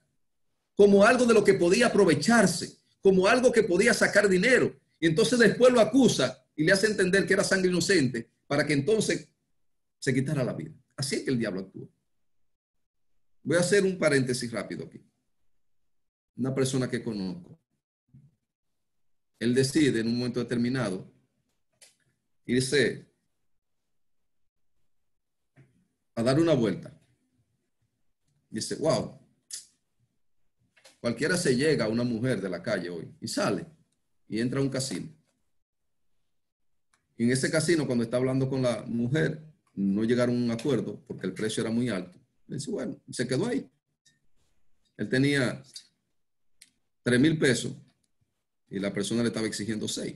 como algo de lo que podía aprovecharse, como algo que podía sacar dinero. Y entonces después lo acusa y le hace entender que era sangre inocente para que entonces se quitara la vida. Así es que el diablo actúa. Voy a hacer un paréntesis rápido aquí. Una persona que conozco. Él decide en un momento determinado irse a dar una vuelta. Dice, wow, cualquiera se llega a una mujer de la calle hoy y sale y entra a un casino. Y en ese casino, cuando está hablando con la mujer, no llegaron a un acuerdo porque el precio era muy alto. Dice, bueno, se quedó ahí. Él tenía 3,000 pesos y la persona le estaba exigiendo 6.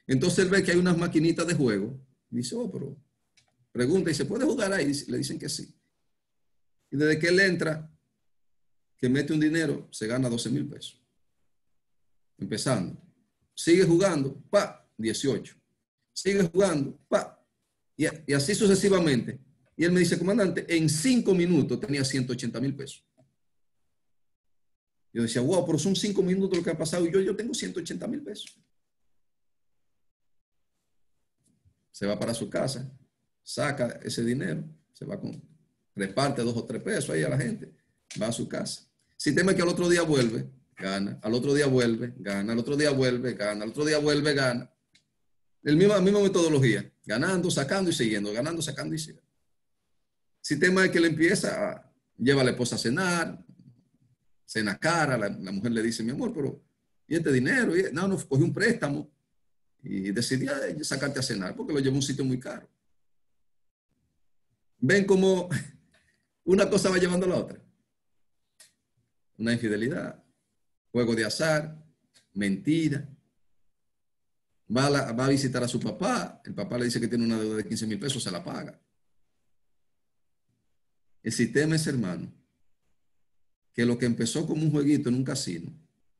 Entonces él ve que hay unas maquinitas de juego. Y dice, oh, pero pregunta, ¿y se puede jugar ahí? Le dicen que sí. Y desde que él entra, que mete un dinero, se gana 12,000 pesos. Empezando. Sigue jugando, pa, 18. Sigue jugando, pa. Y así sucesivamente. Y él me dice, comandante, en 5 minutos tenía 180,000 pesos. Yo decía, wow, pero son 5 minutos lo que ha pasado y yo tengo 180,000 pesos. Se va para su casa, saca ese dinero, se va con, reparte 2 o 3 pesos ahí a la gente, va a su casa. Si teme que al otro día vuelve, gana, al otro día vuelve, gana, al otro día vuelve, gana, al otro día vuelve, gana. La misma metodología, ganando, sacando y siguiendo, ganando, sacando y siguiendo. Si tema que le empieza a lleva a la esposa a cenar, cena cara, la mujer le dice, mi amor, pero ¿y este dinero? No, cogí un préstamo y decidí sacarte a cenar porque lo llevó a un sitio muy caro. Ven cómo una cosa va llevando a la otra. Una infidelidad, juego de azar, mentira. Va a visitar a su papá. El papá le dice que tiene una deuda de 15,000 pesos, se la paga. El sistema es, hermano, que lo que empezó como un jueguito en un casino,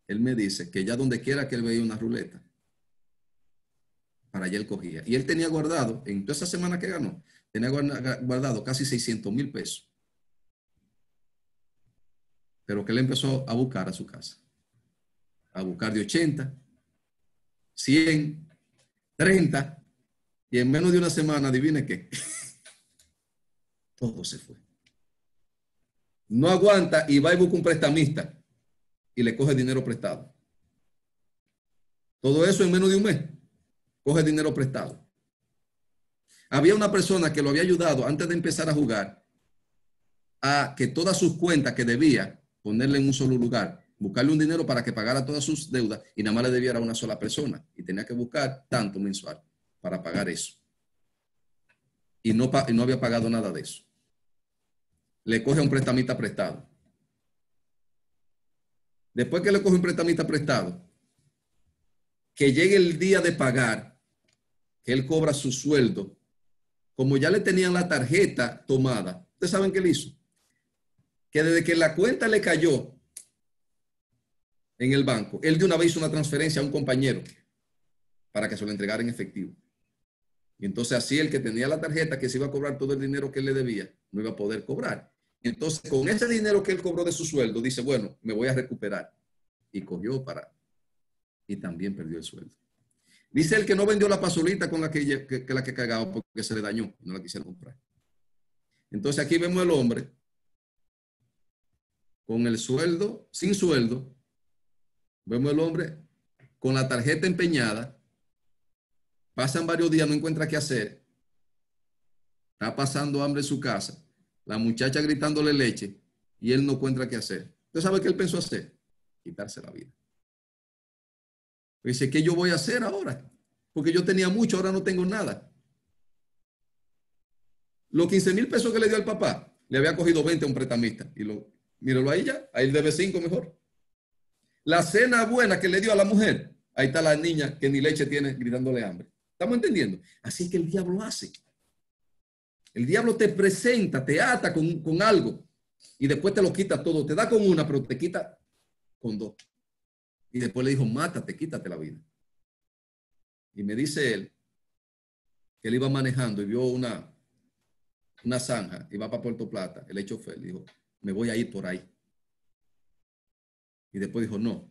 él me dice que ya donde quiera que él veía una ruleta, para allá él cogía. Y él tenía guardado, en toda esa semana que ganó, tenía guardado casi 600,000 pesos. Pero que él empezó a buscar a su casa. A buscar de 80, 100, 30. Y en menos de una semana, adivine qué. Todo se fue. No aguanta y va y busca un prestamista y le coge dinero prestado. Todo eso en menos de un mes. Coge dinero prestado. Había una persona que lo había ayudado antes de empezar a jugar a que todas sus cuentas que debía ponerle en un solo lugar, buscarle un dinero para que pagara todas sus deudas y nada más le debiera a una sola persona y tenía que buscar tanto mensual para pagar eso. Y no había pagado nada de eso. Le coge a un prestamista prestado. Después que le coge un prestamista prestado, que llegue el día de pagar, que él cobra su sueldo, como ya le tenían la tarjeta tomada, ¿ustedes saben qué le hizo? Que desde que la cuenta le cayó en el banco, él de una vez hizo una transferencia a un compañero para que se lo entregara en efectivo. Y entonces así el que tenía la tarjeta, que se iba a cobrar todo el dinero que él le debía, no iba a poder cobrar. Entonces con ese dinero que él cobró de su sueldo, dice, bueno, me voy a recuperar. Y cogió y también perdió el sueldo. Dice él que no vendió la pasolita con la que cagaba porque se le dañó, no la quisieron comprar. Entonces aquí vemos al hombre con el sueldo, sin sueldo, vemos al hombre con la tarjeta empeñada, pasan varios días, no encuentra qué hacer, está pasando hambre en su casa, la muchacha gritándole leche y él no encuentra qué hacer. ¿Usted sabe qué él pensó hacer? Quitarse la vida. Dice, ¿qué yo voy a hacer ahora? Porque yo tenía mucho, ahora no tengo nada. Los 15,000 pesos que le dio al papá, le había cogido 20 a un prestamista. Y míralo ahí ya, ahí debe 5 mejor. La cena buena que le dio a la mujer, ahí está la niña que ni leche tiene gritándole hambre. ¿Estamos entendiendo? Así es que el diablo hace. El diablo te presenta, te ata con algo y después te lo quita todo. Te da con una, pero te quita con dos. Y después le dijo, mátate, quítate la vida. Y me dice él que él iba manejando y vio una zanja y va para Puerto Plata. El chofer dijo, me voy a ir por ahí. Y después dijo, no,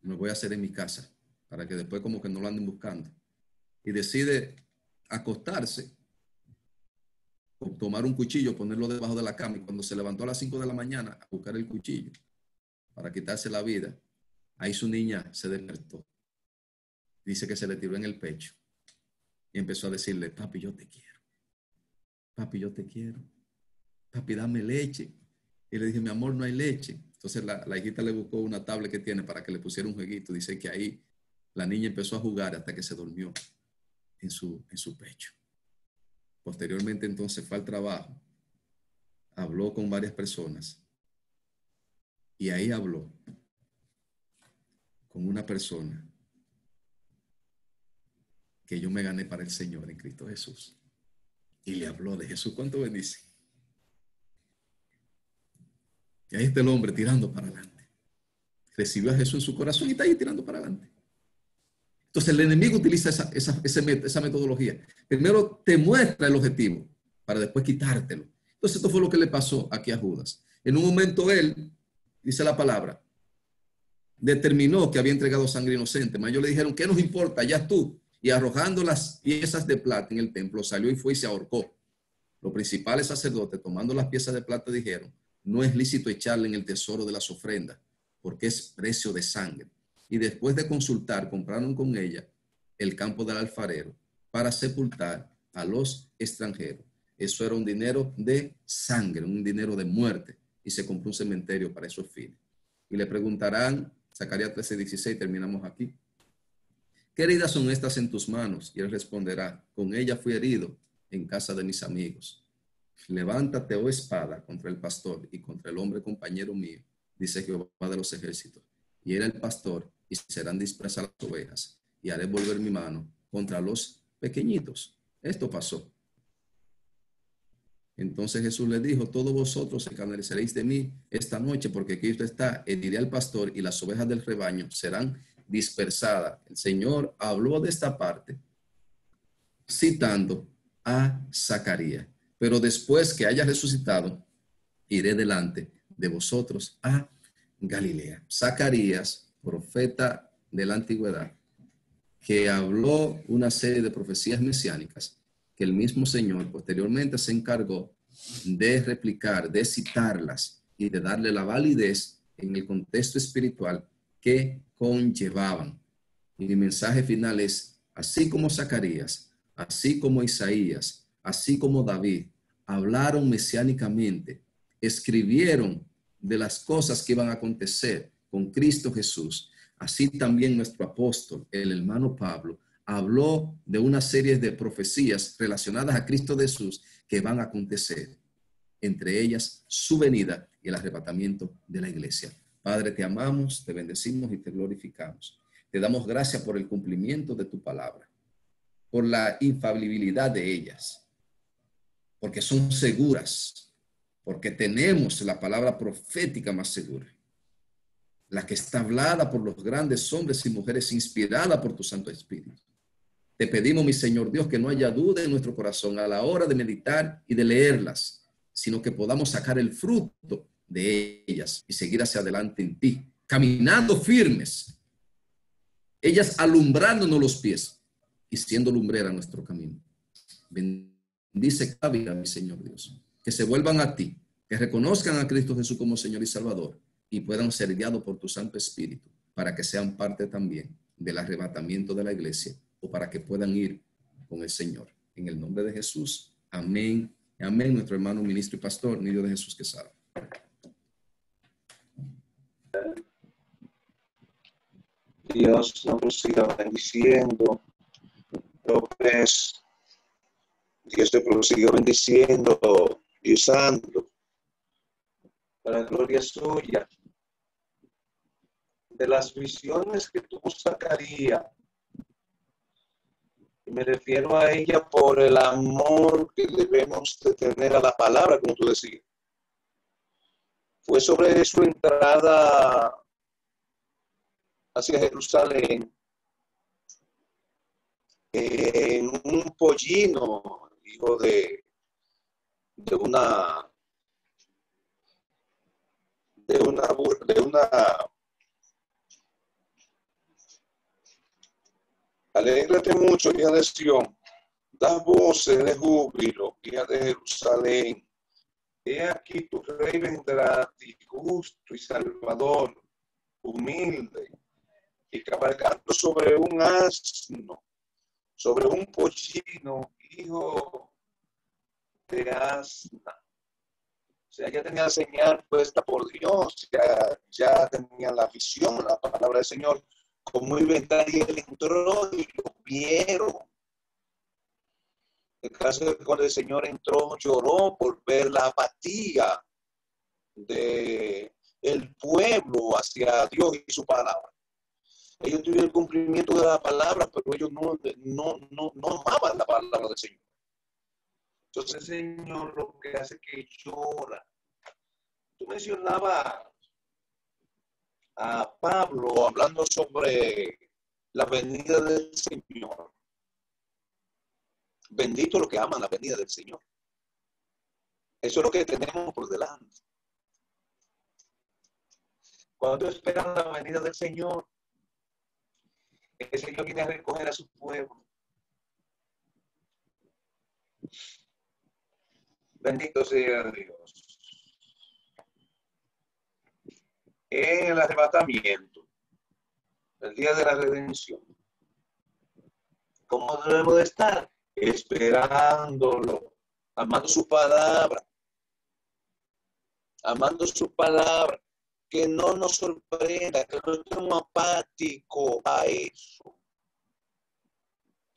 me voy a hacer en mi casa para que después como que no lo anden buscando. Y decide acostarse, tomar un cuchillo, ponerlo debajo de la cama y cuando se levantó a las 5 de la mañana a buscar el cuchillo para quitarse la vida, ahí su niña se despertó. Dice que se le tiró en el pecho y empezó a decirle, papi, yo te quiero. Papi, yo te quiero. Papi, dame leche. Y le dije, mi amor, no hay leche. Entonces la hijita le buscó una tablet que tiene para que le pusiera un jueguito. Dice que ahí la niña empezó a jugar hasta que se durmió en su pecho. Posteriormente entonces fue al trabajo, habló con varias personas y ahí habló con una persona que yo me gané para el Señor en Cristo Jesús. Y le habló de Jesús. ¿Cuánto bendice? Y ahí está el hombre tirando para adelante. Recibió a Jesús en su corazón y está ahí tirando para adelante. Entonces el enemigo utiliza esa metodología. Primero te muestra el objetivo para después quitártelo. Entonces esto fue lo que le pasó aquí a Judas. En un momento él, dice la palabra, determinó que había entregado sangre inocente. Mas ellos le dijeron, ¿qué nos importa? Ya tú. Y arrojando las piezas de plata en el templo, salió y fue y se ahorcó. Los principales sacerdotes, tomando las piezas de plata, dijeron, no es lícito echarle en el tesoro de las ofrendas, porque es precio de sangre. Y después de consultar, compraron con ella el campo del alfarero para sepultar a los extranjeros. Eso era un dinero de sangre, un dinero de muerte, y se compró un cementerio para esos fines. Y le preguntarán, Zacarías 13:16, terminamos aquí, ¿qué heridas son estas en tus manos? Y él responderá, con ella fui herido en casa de mis amigos. Levántate, oh espada, contra el pastor y contra el hombre compañero mío, dice Jehová de los ejércitos. Y era el pastor y serán dispersas las ovejas. y haré volver mi mano contra los pequeñitos. Esto pasó. Entonces Jesús le dijo, todos vosotros se escandalizaréis de mí esta noche, porque Cristo está, heriré al pastor y las ovejas del rebaño serán dispersadas. El Señor habló de esta parte citando a Zacarías. Pero después que haya resucitado, iré delante de vosotros a Galilea. Zacarías, profeta de la antigüedad, que habló una serie de profecías mesiánicas que el mismo Señor posteriormente se encargó de replicar, de citarlas y de darle la validez en el contexto espiritual que conllevaban. Y mi mensaje final es, así como Zacarías, así como Isaías, así como David, hablaron mesiánicamente, escribieron de las cosas que iban a acontecer con Cristo Jesús. Así también nuestro apóstol, el hermano Pablo, habló de una serie de profecías relacionadas a Cristo Jesús que van a acontecer, entre ellas su venida y el arrebatamiento de la iglesia. Padre, te amamos, te bendecimos y te glorificamos. Te damos gracias por el cumplimiento de tu palabra, por la infalibilidad de ellas, porque son seguras, porque tenemos la palabra profética más segura, la que está hablada por los grandes hombres y mujeres, inspirada por tu Santo Espíritu. Te pedimos, mi Señor Dios, que no haya duda en nuestro corazón a la hora de meditar y de leerlas, sino que podamos sacar el fruto de ellas y seguir hacia adelante en ti, caminando firmes, ellas alumbrándonos los pies y siendo lumbrera nuestro camino. Bendice cada vida, mi Señor Dios, que se vuelvan a ti, que reconozcan a Cristo Jesús como Señor y Salvador y puedan ser guiados por tu Santo Espíritu para que sean parte también del arrebatamiento de la iglesia o para que puedan ir con el Señor. En el nombre de Jesús, amén. Amén. Nuestro hermano ministro y pastor, Nidio de Jesús Quesada. Dios nos siga bendiciendo. López, Dios te prosiga bendiciendo y usando para la gloria suya. De las visiones que tuvo Zacarías, y me refiero a ella por el amor que debemos de tener a la palabra, como tú decías. Fue sobre su entrada hacia Jerusalén en un pollino, hijo de una alégrate mucho, hija de Sión, da voces de júbilo, hija de Jerusalén. He aquí tu rey vendrá a ti, justo y salvador, humilde, y cabalgando sobre un asno, sobre un pollino, hijo de asna. O sea, ya tenía la señal puesta por Dios, ya tenía la visión, la palabra del Señor, como iba a entrar, y él entró y lo vieron. El caso de que cuando el Señor entró, lloró por ver la apatía del pueblo hacia Dios y su palabra. Ellos tuvieron el cumplimiento de la palabra, pero ellos no amaban la palabra del Señor. Entonces el Señor lo que hace es que llora. Tú mencionabas a Pablo hablando sobre la venida del Señor. Bendito los que aman la venida del Señor. Eso es lo que tenemos por delante. Cuando esperan la venida del Señor, el Señor viene a recoger a su pueblo. Bendito sea Dios. En el arrebatamiento, el día de la redención, ¿cómo debemos de estar? Esperándolo, amando su palabra, que no nos sorprenda, que no estemos apáticos a eso.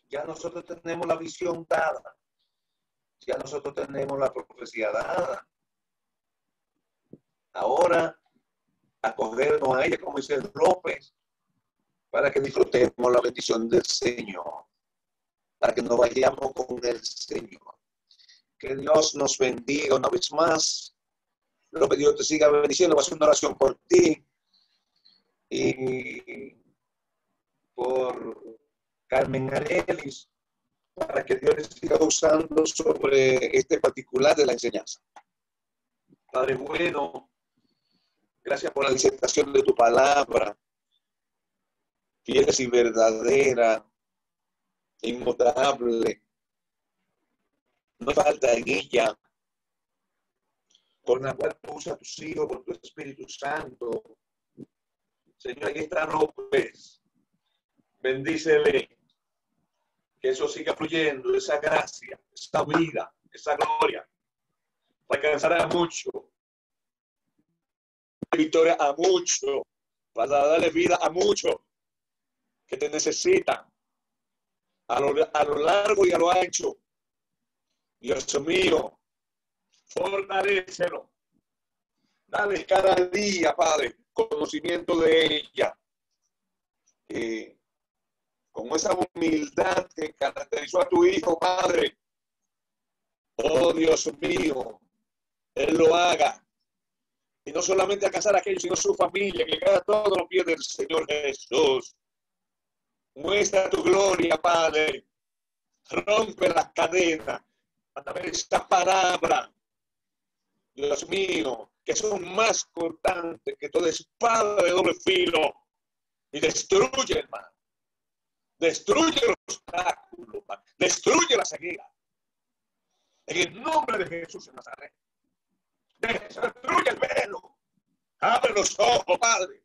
Ya nosotros tenemos la visión dada, ya nosotros tenemos la profecía dada. Ahora, acogernos a ella, como dice López, para que disfrutemos la bendición del Señor, para que nos vayamos con el Señor. Que Dios nos bendiga una vez más. Lo que Dios te siga bendiciendo. Voy a hacer una oración por ti y por Carmen Arelis, para que Dios les siga usando sobre este particular de la enseñanza. Padre bueno, gracias por la disertación de tu palabra, fiel y verdadera, inmutable. No falta en ella, por la cual tú usas a tus hijos, por tu Espíritu Santo. Señor, ahí está López. Bendícele. Que eso siga fluyendo, esa gracia, esa vida, esa gloria. Para alcanzar a mucho. Victoria a mucho. Para darle vida a mucho que te necesitan. A lo largo y a lo ancho. Dios mío, fortalécelo. Dale cada día, Padre, conocimiento de ella. Con esa humildad que caracterizó a tu hijo, Padre. Oh, Dios mío, Él lo haga. Y no solamente alcanzar a aquellos, sino su familia, que cada todos los pies del Señor Jesús. Muestra tu gloria, Padre. Rompe las cadenas a través de esta palabra. Dios mío, que son más cortantes que toda espada de doble filo. Y destruye, hermano. Destruye los obstáculos, destruye la ceguera. En el nombre de Jesús de Nazaret. Destruye el velo. Abre los ojos, Padre.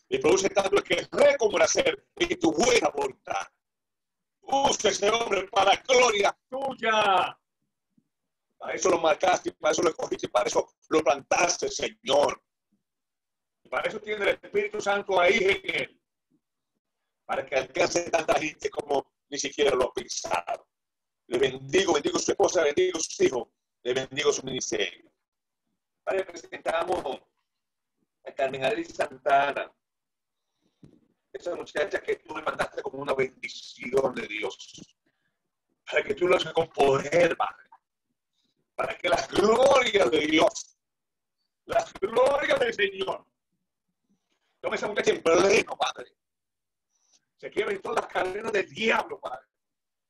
Y produce tanto que re como nacer en tu buena voluntad. Usa ese hombre para la gloria tuya. Para eso lo marcaste, para eso lo escogiste, para eso lo plantaste, Señor. Y para eso tiene el Espíritu Santo ahí en él. Para que alcance tanta gente como ni siquiera lo ha pensado. Le bendigo, bendigo su esposa, bendigo sus hijos, le bendigo su ministerio. Padre, presentamos a Carmen Arelis Santana, esa muchacha que tú le mandaste como una bendición de Dios, para que tú lo hagas con poder, Padre, para que las glorias de Dios, las glorias del Señor, tome esa muchacha en pleno, Padre. Se quiebren todas las cadenas del diablo, Padre.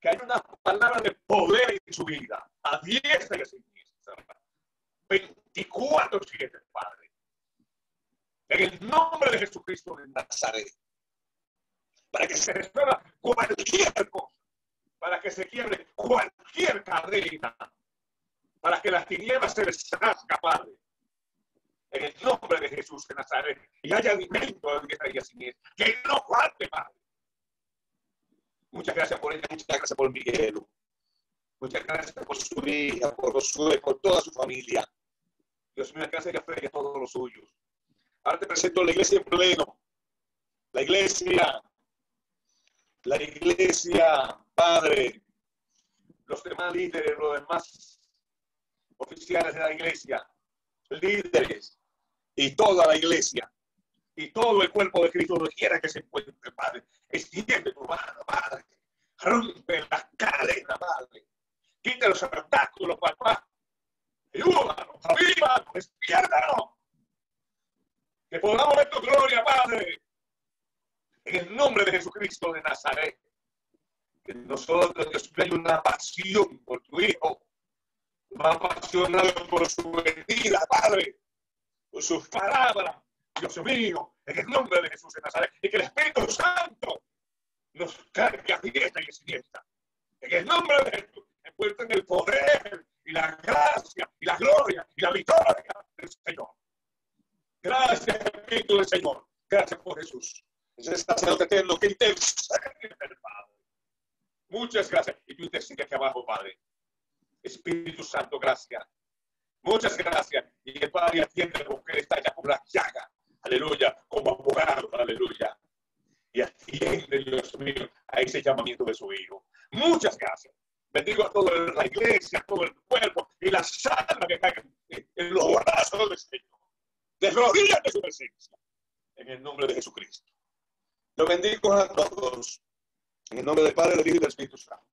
Que haya una palabra de poder en su vida, a diestra y a siniestra. 24/7, Padre. En el nombre de Jesucristo de Nazaret. Para que se resuelva cualquier cosa. Para que se quiebre cualquier cadena. Para que las tinieblas se deshagan, Padre. En el nombre de Jesús de Nazaret. Y haya alimento a diestra y a siniestra. Que no falte, Padre. Muchas gracias por ella, muchas gracias por Miguel. Muchas gracias por su hija, por Josué, por toda su familia. Dios mío, alcance que fregue a todos los suyos. Ahora te presento la iglesia en pleno. La iglesia, Padre. Los demás líderes, los demás oficiales de la iglesia, líderes y toda la iglesia. Y todo el cuerpo de Cristo, donde quiera que se encuentre, Padre. Extiende tu mano, Padre. Rompe las cadenas, Padre. Quita los obstáculos, papá. Ayúdanos, avívanos, despiértanos. Que podamos ver tu gloria, Padre. En el nombre de Jesucristo de Nazaret. Que nosotros, Dios mío, hay una pasión por tu Hijo. Más apasionado por su venida, Padre. Por sus palabras. Dios mío, en el nombre de Jesús de Nazaret, y que el Espíritu Santo nos cargue a diestra y a siniestra. En el nombre de Jesús, envuelto en el poder y la gracia y la gloria y la victoria del Señor. Gracias, Espíritu del Señor. Gracias por Jesús. Ese sacerdote eterno que intercede en el Padre. Muchas gracias. Y tú intercedes aquí abajo, Padre. Espíritu Santo, gracias. Muchas gracias. Y el Padre atiende porque Él está allá con la llaga. Aleluya, como abogado, aleluya. Y atiende, Dios mío, a ese llamamiento de su Hijo. Muchas gracias. Bendigo a toda la iglesia, a todo el cuerpo y la almas que caen en los brazos del Señor. De rodillas de su presencia. En el nombre de Jesucristo. Lo bendigo a todos. En el nombre del Padre, del Hijo y del Espíritu Santo.